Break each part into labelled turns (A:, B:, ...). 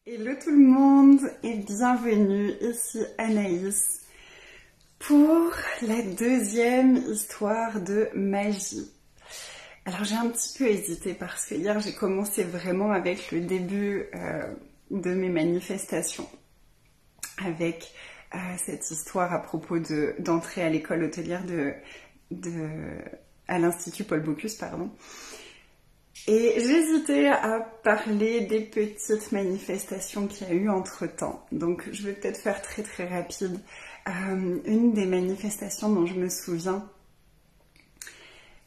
A: Hello tout le monde et bienvenue, ici Anaïs pour la deuxième histoire de magie. Alors j'ai un petit peu hésité parce que hier j'ai commencé vraiment avec le début de mes manifestations, avec cette histoire à propos d'entrer à l'école hôtelière à l'Institut Paul Bocuse, pardon. Et j'hésitais à parler des petites manifestations qu'il y a eu entre-temps. Donc je vais peut-être faire très très rapide. Une des manifestations dont je me souviens.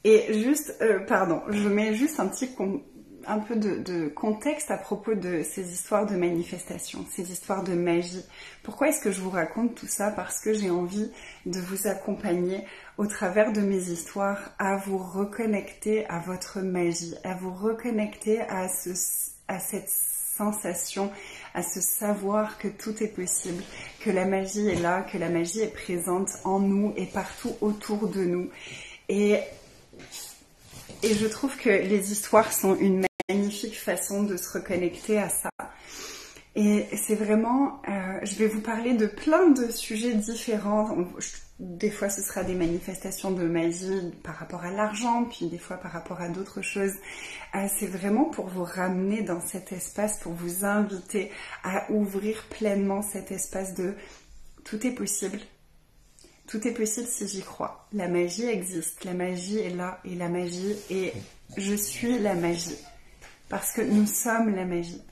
A: Et juste, je mets juste un peu de contexte à propos de ces histoires de manifestations, ces histoires de magie. Pourquoi est-ce que je vous raconte tout ça? Parce que j'ai envie de vous accompagner au travers de mes histoires à vous reconnecter à votre magie, à vous reconnecter à cette sensation, à ce savoir que tout est possible, que la magie est là, que la magie est présente en nous et partout autour de nous. Et je trouve que les histoires sont une magnifique façon de se reconnecter à ça. Et c'est vraiment, je vais vous parler de plein de sujets différents. Des fois, ce sera des manifestations de magie par rapport à l'argent, puis des fois par rapport à d'autres choses. C'est vraiment pour vous ramener dans cet espace, pour vous inviter à ouvrir pleinement cet espace de tout est possible. Tout est possible si j'y crois. La magie existe, la magie est là et la magie est... Je suis la magie. Parce que nous sommes la magie.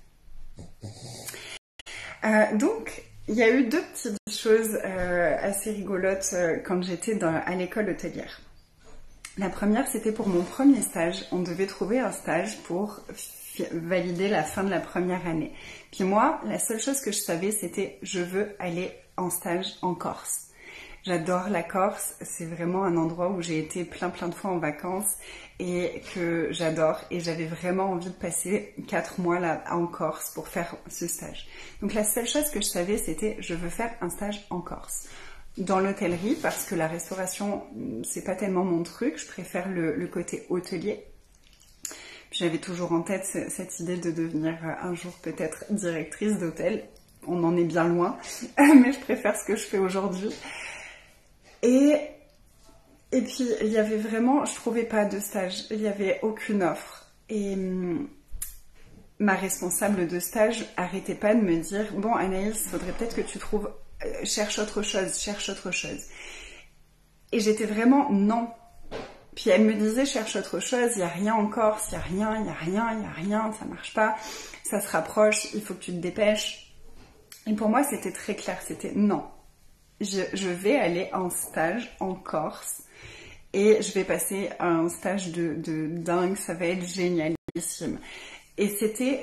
A: Donc, il y a eu deux petites choses assez rigolotes quand j'étais à l'école hôtelière. La première, c'était pour mon premier stage. On devait trouver un stage pour valider la fin de la première année. Puis moi, la seule chose que je savais, c'était je veux aller en stage en Corse. J'adore la Corse, c'est vraiment un endroit où j'ai été plein de fois en vacances et que j'adore, et j'avais vraiment envie de passer 4 mois là en Corse pour faire ce stage. Donc la seule chose que je savais, c'était je veux faire un stage en Corse. Dans l'hôtellerie, parce que la restauration, c'est pas tellement mon truc, je préfère le côté hôtelier. Puis j'avais toujours en tête cette idée de devenir un jour peut-être directrice d'hôtel. On en est bien loin, mais je préfère ce que je fais aujourd'hui. Et puis, il y avait vraiment, je trouvais pas de stage, il n'y avait aucune offre. Et ma responsable de stage arrêtait pas de me dire « Bon, Anaïs, il faudrait peut-être que tu trouves, cherche autre chose, cherche autre chose. » Et j'étais vraiment « Non ». Puis elle me disait « Cherche autre chose, il n'y a rien en Corse, il n'y a rien, il n'y a rien, il n'y a rien, ça marche pas, ça se rapproche, il faut que tu te dépêches. » Et pour moi, c'était très clair, c'était « Non ». Je vais aller en stage en Corse et je vais passer un stage de dingue, ça va être génialissime. Et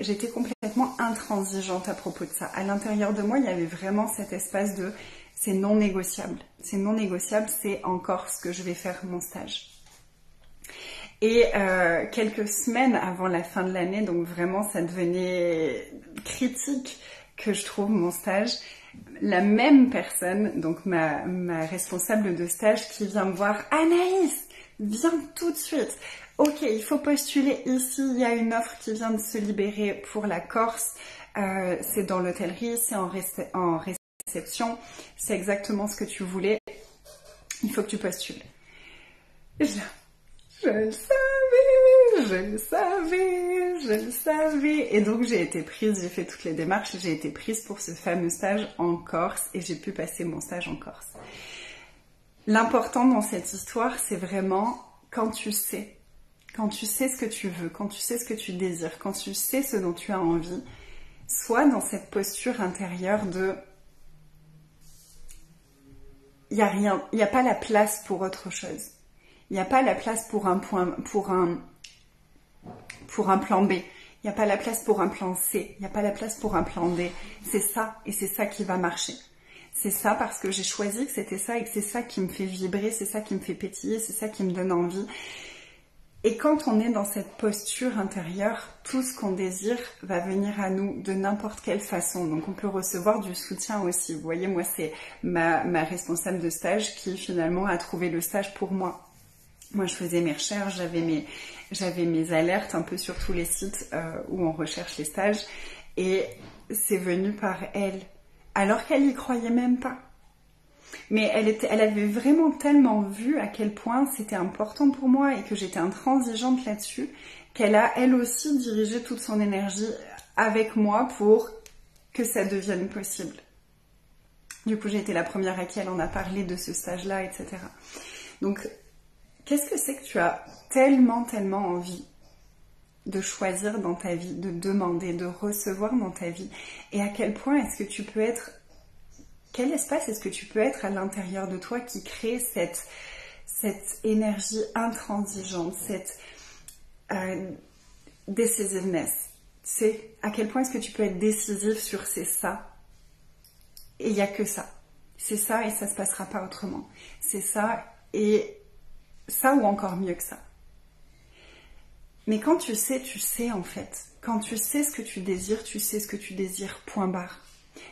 A: j'étais complètement intransigeante à propos de ça. À l'intérieur de moi, il y avait vraiment cet espace de c'est non négociable. C'est non négociable, c'est en Corse que je vais faire mon stage. Et quelques semaines avant la fin de l'année, donc vraiment ça devenait critique que je trouve mon stage, la même personne, donc ma responsable de stage qui vient me voir, Anaïs, viens tout de suite. Ok, il faut postuler ici, il y a une offre qui vient de se libérer pour la Corse, c'est dans l'hôtellerie, c'est en réception, c'est exactement ce que tu voulais, il faut que tu postules. Je le savais. Et donc j'ai été prise, j'ai fait toutes les démarches, j'ai été prise pour ce fameux stage en Corse et j'ai pu passer mon stage en Corse. L'important dans cette histoire, c'est vraiment quand tu sais ce que tu veux, quand tu sais ce que tu désires, quand tu sais ce dont tu as envie, sois dans cette posture intérieure de il n'y a pas la place pour autre chose. Il n'y a pas la place pour un plan B. Il n'y a pas la place pour un plan C. Il n'y a pas la place pour un plan D. C'est ça, et c'est ça qui va marcher. C'est ça parce que j'ai choisi que c'était ça et que c'est ça qui me fait vibrer, c'est ça qui me fait pétiller, c'est ça qui me donne envie. Et quand on est dans cette posture intérieure, tout ce qu'on désire va venir à nous de n'importe quelle façon. Donc on peut recevoir du soutien aussi. Vous voyez, moi c'est ma responsable de stage qui finalement a trouvé le stage pour moi. Moi, je faisais mes recherches, j'avais mes alertes un peu sur tous les sites où on recherche les stages. Et c'est venu par elle, alors qu'elle y croyait même pas. Mais elle avait vraiment tellement vu à quel point c'était important pour moi et que j'étais intransigeante là-dessus, qu'elle a elle aussi dirigé toute son énergie avec moi pour que ça devienne possible. Du coup, j'ai été la première à qui elle en a parlé de ce stage-là, etc. Donc, qu'est-ce que c'est que tu as tellement envie de choisir dans ta vie, de demander, de recevoir dans ta vie? Et à quel point est-ce que tu peux être... Quel espace est-ce que tu peux être à l'intérieur de toi qui crée cette énergie intransigeante, cette decisiveness? C'est à quel point est-ce que tu peux être décisif sur c'est ça et il n'y a que ça. C'est ça et ça ne se passera pas autrement. C'est ça et ça ou encore mieux que ça. Mais quand tu sais en fait. Quand tu sais ce que tu désires, tu sais ce que tu désires, point barre.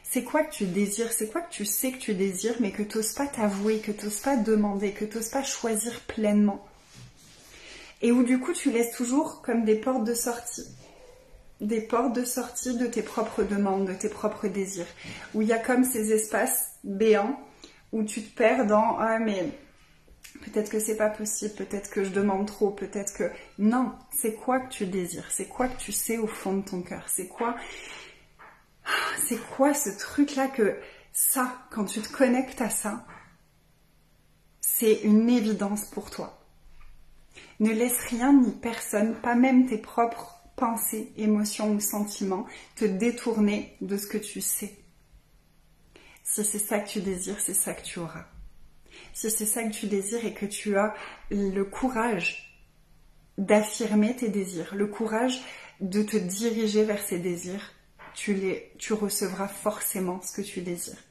A: C'est quoi que tu désires? C'est quoi que tu sais que tu désires mais que tu n'oses pas t'avouer, que tu n'oses pas demander, que tu n'oses pas choisir pleinement? Et où du coup tu laisses toujours comme des portes de sortie. Des portes de sortie de tes propres demandes, de tes propres désirs. Où il y a comme ces espaces béants où tu te perds dans « Ah mais peut-être que c'est pas possible, peut-être que je demande trop, peut-être que... » Non, c'est quoi que tu désires? C'est quoi que tu sais au fond de ton cœur? C'est quoi ce truc-là que ça, quand tu te connectes à ça, c'est une évidence pour toi. Ne laisse rien ni personne, pas même tes propres pensées, émotions ou sentiments, te détourner de ce que tu sais. Si c'est ça que tu désires, c'est ça que tu auras. Si c'est ça que tu désires et que tu as le courage d'affirmer tes désirs, le courage de te diriger vers ces désirs, tu recevras forcément ce que tu désires.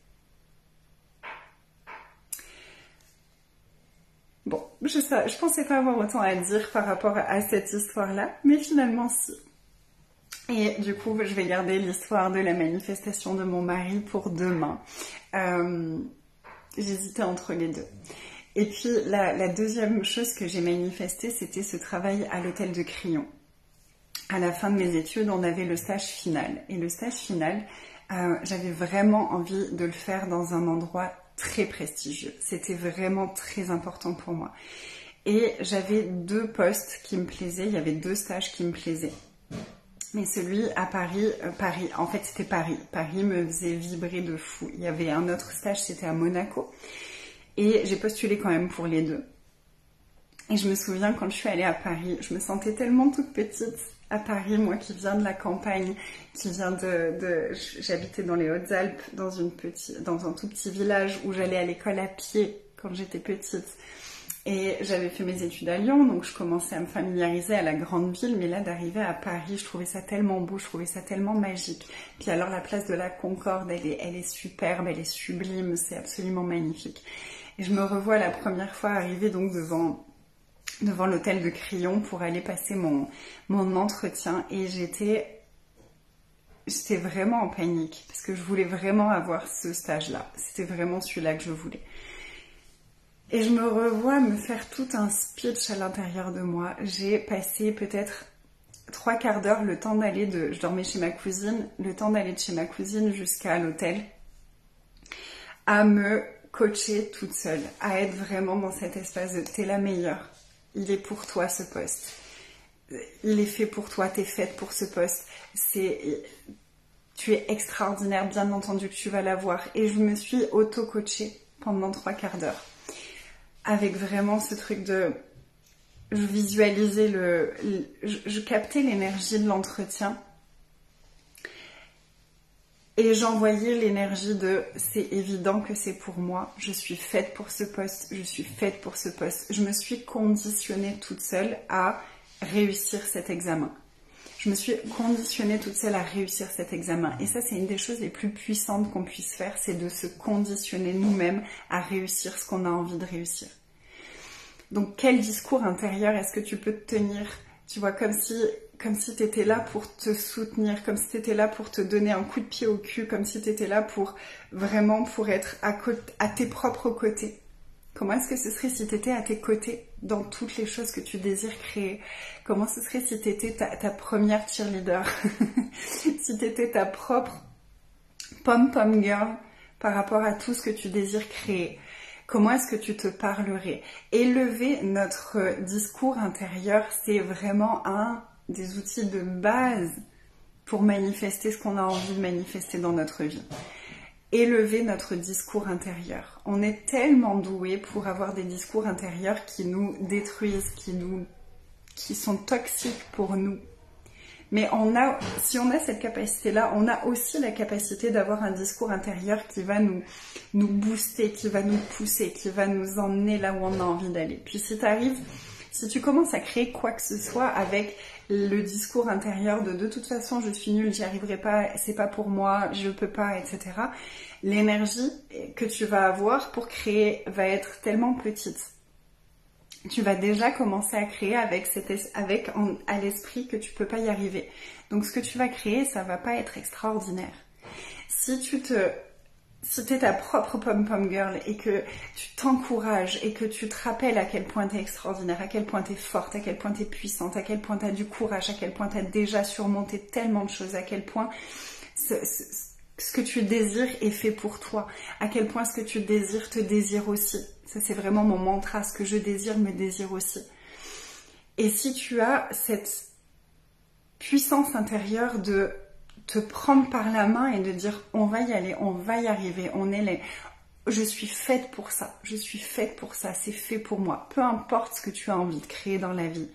A: Bon, je pensais pas avoir autant à dire par rapport à cette histoire-là, mais finalement si. Et du coup, je vais garder l'histoire de la manifestation de mon mari pour demain. J'hésitais entre les deux. Et puis, la deuxième chose que j'ai manifestée, c'était ce travail à l'hôtel de Crillon. À la fin de mes études, on avait le stage final. Et le stage final, j'avais vraiment envie de le faire dans un endroit très prestigieux. C'était vraiment très important pour moi. Et j'avais 2 postes qui me plaisaient. Il y avait 2 stages qui me plaisaient. Mais celui à Paris, en fait c'était Paris. Paris me faisait vibrer de fou. Il y avait un autre stage, c'était à Monaco. Et j'ai postulé quand même pour les 2. Et je me souviens quand je suis allée à Paris, je me sentais tellement toute petite à Paris, moi qui viens de la campagne, qui viens j'habitais dans les Hautes-Alpes, dans un tout petit village où j'allais à l'école à pied quand j'étais petite. Et j'avais fait mes études à Lyon, donc je commençais à me familiariser à la grande ville, mais là d'arriver à Paris, je trouvais ça tellement beau, je trouvais ça tellement magique. Puis alors la place de la Concorde, elle est superbe, elle est sublime, c'est absolument magnifique. Et je me revois la première fois arriver donc devant l'hôtel de Crillon pour aller passer mon entretien et j'étais vraiment en panique parce que je voulais vraiment avoir ce stage-là. C'était vraiment celui-là que je voulais. Et je me revois me faire tout un speech à l'intérieur de moi. J'ai passé peut-être 3/4 d'heure le temps d'aller je dormais chez ma cousine, le temps d'aller de chez ma cousine jusqu'à l'hôtel à me coacher toute seule, à être vraiment dans cet espace de t'es la meilleure. Il est pour toi ce poste. Il est fait pour toi, t'es faite pour ce poste. Tu es extraordinaire, bien entendu que tu vas l'avoir. Et je me suis auto-coachée pendant 3/4 d'heure. Avec vraiment ce truc de... Je visualisais je captais l'énergie de l'entretien. Et j'envoyais l'énergie de c'est évident que c'est pour moi, je suis faite pour ce poste, je suis faite pour ce poste. Je me suis conditionnée toute seule à réussir cet examen. Je me suis conditionnée toute seule à réussir cet examen. Et ça, c'est une des choses les plus puissantes qu'on puisse faire, c'est de se conditionner nous-mêmes à réussir ce qu'on a envie de réussir. Donc, quel discours intérieur est-ce que tu peux te tenir? Tu vois, comme si tu étais là pour te soutenir, comme si tu étais là pour te donner un coup de pied au cul, comme si tu étais là pour être à tes propres côtés. Comment est-ce que ce serait si tu étais à tes côtés dans toutes les choses que tu désires créer? Comment ce serait si tu étais ta première cheerleader? Si tu étais ta propre pom-pom girl par rapport à tout ce que tu désires créer? Comment est-ce que tu te parlerais? Élever notre discours intérieur, c'est vraiment un des outils de base pour manifester ce qu'on a envie de manifester dans notre vie. Élever notre discours intérieur. On est tellement doués pour avoir des discours intérieurs qui nous détruisent, qui sont toxiques pour nous. Mais si on a cette capacité-là, on a aussi la capacité d'avoir un discours intérieur qui va nous booster, qui va nous pousser, qui va nous emmener là où on a envie d'aller. Puis si tu commences à créer quoi que ce soit avec le discours intérieur de toute façon je suis nulle, j'y arriverai pas, c'est pas pour moi, je peux pas, etc. L'énergie que tu vas avoir pour créer va être tellement petite. Tu vas déjà commencer à créer avec à l'esprit que tu peux pas y arriver. Donc ce que tu vas créer, ça va pas être extraordinaire. Si t'es ta propre pom-pom girl et que tu t'encourages et que tu te rappelles à quel point t'es extraordinaire, à quel point t'es forte, à quel point t'es puissante, à quel point t'as du courage, à quel point t'as déjà surmonté tellement de choses, à quel point ce que tu désires est fait pour toi, à quel point ce que tu désires te désire aussi. Ça, c'est vraiment mon mantra, ce que je désire me désire aussi. Et si tu as cette puissance intérieure de te prendre par la main et de dire on va y aller, on va y arriver, je suis faite pour ça, c'est fait pour moi. Peu importe ce que tu as envie de créer dans la vie,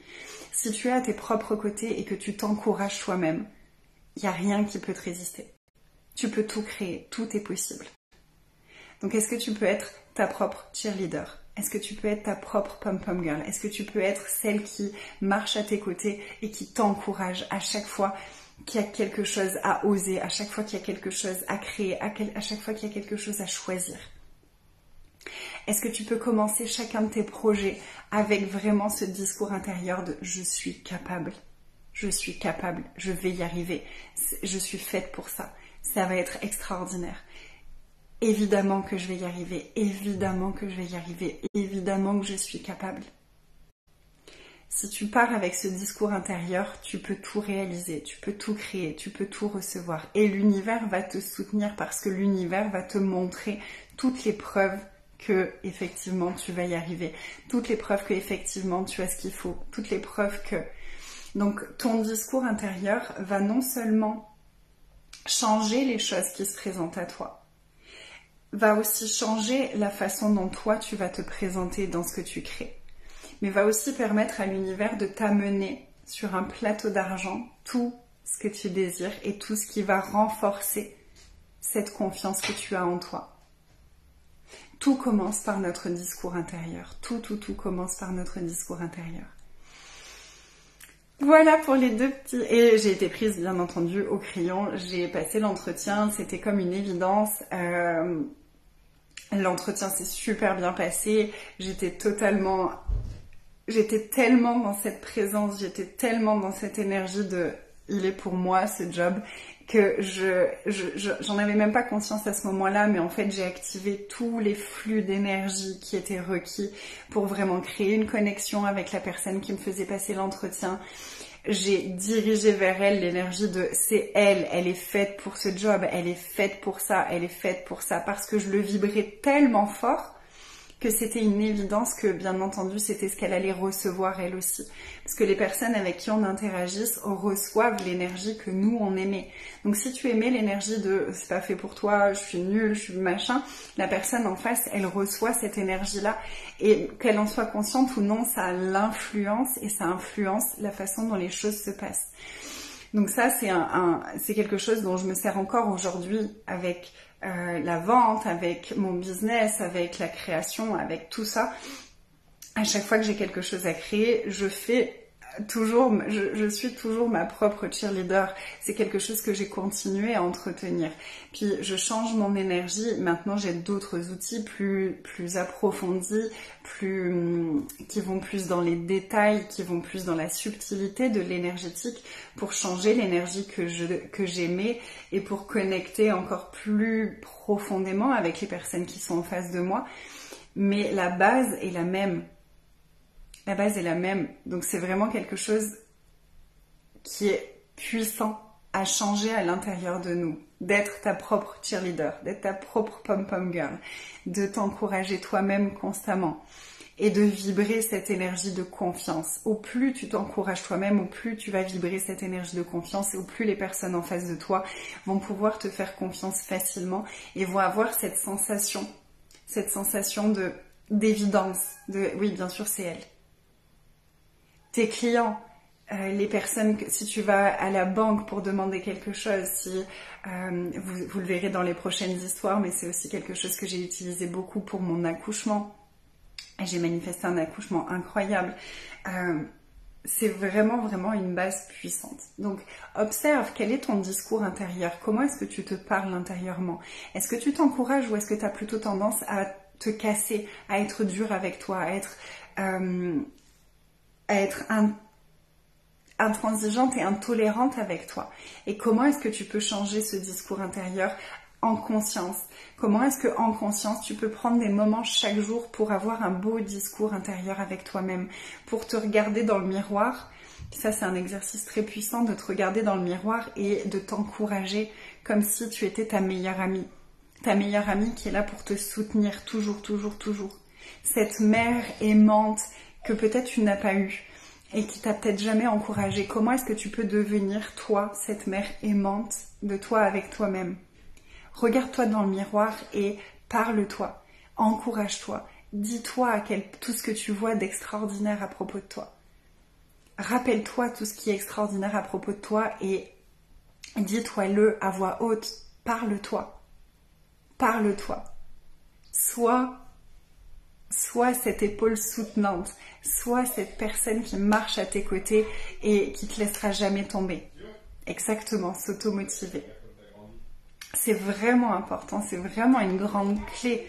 A: si tu es à tes propres côtés et que tu t'encourages toi-même, il n'y a rien qui peut te résister. Tu peux tout créer, tout est possible. Donc est-ce que tu peux être ta propre cheerleader? Est-ce que tu peux être ta propre pom-pom girl? Est-ce que tu peux être celle qui marche à tes côtés et qui t'encourage à chaque fois qu'il y a quelque chose à oser, à chaque fois qu'il y a quelque chose à créer, à chaque fois qu'il y a quelque chose à choisir? Est-ce que tu peux commencer chacun de tes projets avec vraiment ce discours intérieur de « je suis capable, je vais y arriver, je suis faite pour ça, ça va être extraordinaire. Évidemment que je vais y arriver, évidemment que je vais y arriver, évidemment que je suis capable ». Si tu pars avec ce discours intérieur, tu peux tout réaliser, tu peux tout créer, tu peux tout recevoir. Et l'univers va te soutenir parce que l'univers va te montrer toutes les preuves que effectivement tu vas y arriver, toutes les preuves que effectivement tu as ce qu'il faut, toutes les preuves que... Donc ton discours intérieur va non seulement changer les choses qui se présentent à toi, va aussi changer la façon dont toi tu vas te présenter dans ce que tu crées, mais va aussi permettre à l'univers de t'amener sur un plateau d'argent tout ce que tu désires et tout ce qui va renforcer cette confiance que tu as en toi. Tout commence par notre discours intérieur. Tout commence par notre discours intérieur. Voilà pour les deux petits... Et j'ai été prise, bien entendu, au crayon. J'ai passé l'entretien, c'était comme une évidence. L'entretien s'est super bien passé. J'étais tellement dans cette présence, j'étais tellement dans cette énergie de il est pour moi ce job que j'en avais même pas conscience à ce moment-là, mais en fait j'ai activé tous les flux d'énergie qui étaient requis pour vraiment créer une connexion avec la personne qui me faisait passer l'entretien. J'ai dirigé vers elle l'énergie de c'est elle est faite pour ce job, elle est faite pour ça, parce que je le vibrais tellement fort que c'était une évidence que, bien entendu, c'était ce qu'elle allait recevoir elle aussi. Parce que les personnes avec qui on interagisse reçoivent l'énergie que nous, on aimait. Donc si tu aimais l'énergie de « c'est pas fait pour toi, je suis nulle, je suis machin », la personne en face, elle reçoit cette énergie-là. Et qu'elle en soit consciente ou non, ça l'influence et ça influence la façon dont les choses se passent. Donc ça, c'est quelque chose dont je me sers encore aujourd'hui avec la vente, avec mon business, avec la création, avec tout ça. À chaque fois que j'ai quelque chose à créer, je suis toujours ma propre cheerleader. C'est quelque chose que j'ai continué à entretenir. Puis je change mon énergie. Maintenant, j'ai d'autres outils plus approfondis, qui vont plus dans les détails, qui vont plus dans la subtilité de l'énergétique pour changer l'énergie que j'aimais et pour connecter encore plus profondément avec les personnes qui sont en face de moi. mais la base est la même. La base est la même. Donc c'est vraiment quelque chose qui est puissant à changer à l'intérieur de nous. D'être ta propre cheerleader, d'être ta propre pom-pom girl, de t'encourager toi-même constamment et de vibrer cette énergie de confiance. Au plus tu t'encourages toi-même, au plus tu vas vibrer cette énergie de confiance et au plus les personnes en face de toi vont pouvoir te faire confiance facilement et vont avoir cette sensation d'évidence, de oui, bien sûr, c'est elle. Tes clients, les personnes, si tu vas à la banque pour demander quelque chose, si vous le verrez dans les prochaines histoires, mais c'est aussi quelque chose que j'ai utilisé beaucoup pour mon accouchement. J'ai manifesté un accouchement incroyable. C'est vraiment, vraiment une base puissante. Donc, observe quel est ton discours intérieur. Comment est-ce que tu te parles intérieurement? Est-ce que tu t'encourages ou est-ce que tu as plutôt tendance à te casser, à être dur avec toi, à être intransigeante et intolérante avec toi? Et comment est-ce que tu peux changer ce discours intérieur en conscience? Comment est-ce que en conscience tu peux prendre des moments chaque jour pour avoir un beau discours intérieur avec toi-même, pour te regarder dans le miroir? Ça, c'est un exercice très puissant, de te regarder dans le miroir et de t'encourager comme si tu étais ta meilleure amie qui est là pour te soutenir toujours, toujours, toujours. Cette mère aimante que peut-être tu n'as pas eue et qui t'a peut-être jamais encouragé. Comment est-ce que tu peux devenir, toi, cette mère aimante de toi avec toi-même? Regarde-toi dans le miroir et parle-toi, encourage-toi, dis-toi tout ce que tu vois d'extraordinaire à propos de toi. Rappelle-toi tout ce qui est extraordinaire à propos de toi et dis-toi-le à voix haute, parle-toi, parle-toi. Sois cette épaule soutenante, sois cette personne qui marche à tes côtés et qui te laissera jamais tomber. Exactement, s'automotiver. C'est vraiment important, c'est vraiment une grande clé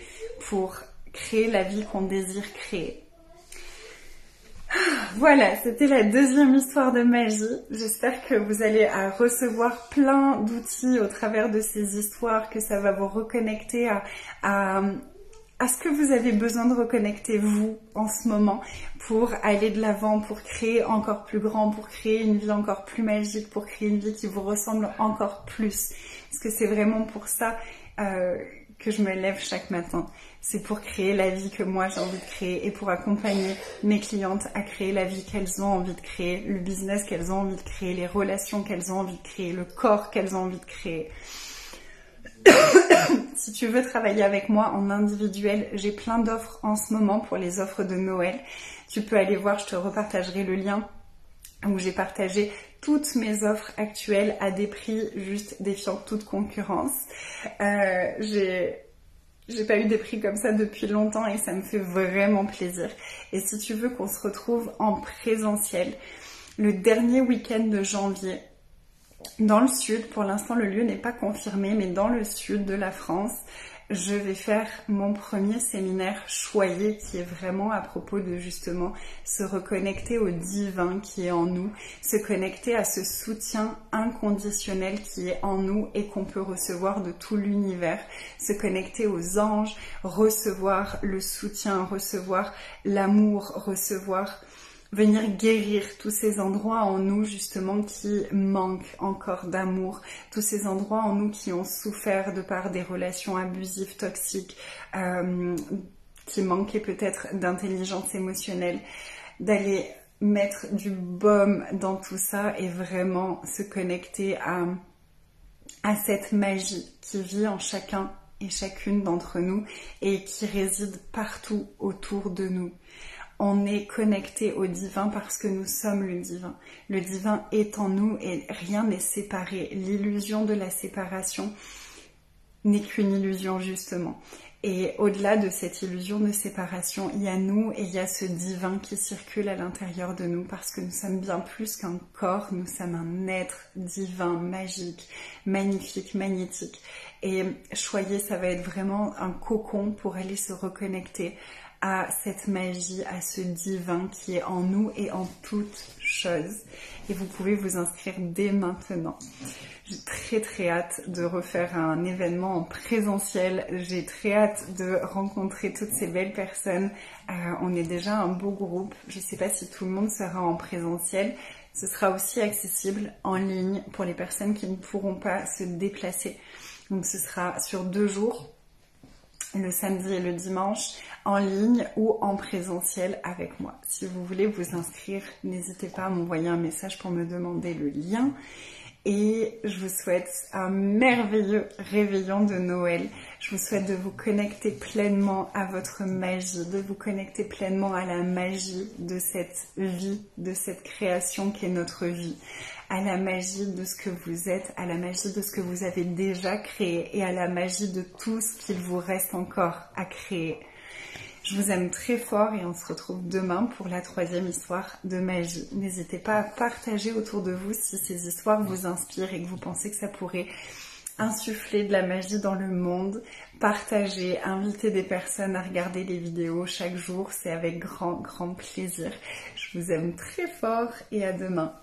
A: pour créer la vie qu'on désire créer. Voilà, c'était la deuxième histoire de magie. J'espère que vous allez recevoir plein d'outils au travers de ces histoires, que ça va vous reconnecter à ce que vous avez besoin de reconnecter vous en ce moment pour aller de l'avant, pour créer encore plus grand, pour créer une vie encore plus magique, pour créer une vie qui vous ressemble encore plus. Parce que c'est vraiment pour ça que je me lève chaque matin. C'est pour créer la vie que moi j'ai envie de créer et pour accompagner mes clientes à créer la vie qu'elles ont envie de créer, le business qu'elles ont envie de créer, les relations qu'elles ont envie de créer, le corps qu'elles ont envie de créer. Si tu veux travailler avec moi en individuel, j'ai plein d'offres en ce moment pour les offres de Noël. Tu peux aller voir, je te repartagerai le lien où j'ai partagé toutes mes offres actuelles à des prix juste défiant toute concurrence. J'ai pas eu des prix comme ça depuis longtemps et ça me fait vraiment plaisir. Et si tu veux qu'on se retrouve en présentiel, le dernier week-end de janvier, dans le sud, pour l'instant le lieu n'est pas confirmé, mais dans le sud de la France, je vais faire mon premier séminaire choyé qui est vraiment à propos de justement se reconnecter au divin qui est en nous, se connecter à ce soutien inconditionnel qui est en nous et qu'on peut recevoir de tout l'univers, se connecter aux anges, recevoir le soutien, recevoir l'amour, recevoir... venir guérir tous ces endroits en nous justement qui manquent encore d'amour, tous ces endroits en nous qui ont souffert de par des relations abusives, toxiques, qui manquaient peut-être d'intelligence émotionnelle, d'aller mettre du baume dans tout ça et vraiment se connecter à cette magie qui vit en chacun et chacune d'entre nous et qui réside partout autour de nous. On est connecté au divin parce que nous sommes le divin. Le divin est en nous et rien n'est séparé. L'illusion de la séparation n'est qu'une illusion justement. Et au-delà de cette illusion de séparation, il y a nous et il y a ce divin qui circule à l'intérieur de nous parce que nous sommes bien plus qu'un corps, nous sommes un être divin, magique, magnifique, magnétique. Et choyer, ça va être vraiment un cocon pour aller se reconnecter à cette magie, à ce divin qui est en nous et en toutes choses. Et vous pouvez vous inscrire dès maintenant. J'ai très très hâte de refaire un événement en présentiel. J'ai très hâte de rencontrer toutes ces belles personnes. On est déjà un beau groupe. Je ne sais pas si tout le monde sera en présentiel. Ce sera aussi accessible en ligne pour les personnes qui ne pourront pas se déplacer. Donc ce sera sur 2 jours, le samedi et le dimanche, en ligne ou en présentiel avec moi. Si vous voulez vous inscrire, n'hésitez pas à m'envoyer un message pour me demander le lien. Et je vous souhaite un merveilleux réveillon de Noël. Je vous souhaite de vous connecter pleinement à votre magie, de vous connecter pleinement à la magie de cette vie, de cette création qu'est notre vie, à la magie de ce que vous êtes, à la magie de ce que vous avez déjà créé et à la magie de tout ce qu'il vous reste encore à créer. Je vous aime très fort et on se retrouve demain pour la 3e histoire de magie. N'hésitez pas à partager autour de vous si ces histoires vous inspirent et que vous pensez que ça pourrait insuffler de la magie dans le monde. Partagez, invitez des personnes à regarder les vidéos chaque jour, c'est avec grand plaisir. Je vous aime très fort et à demain.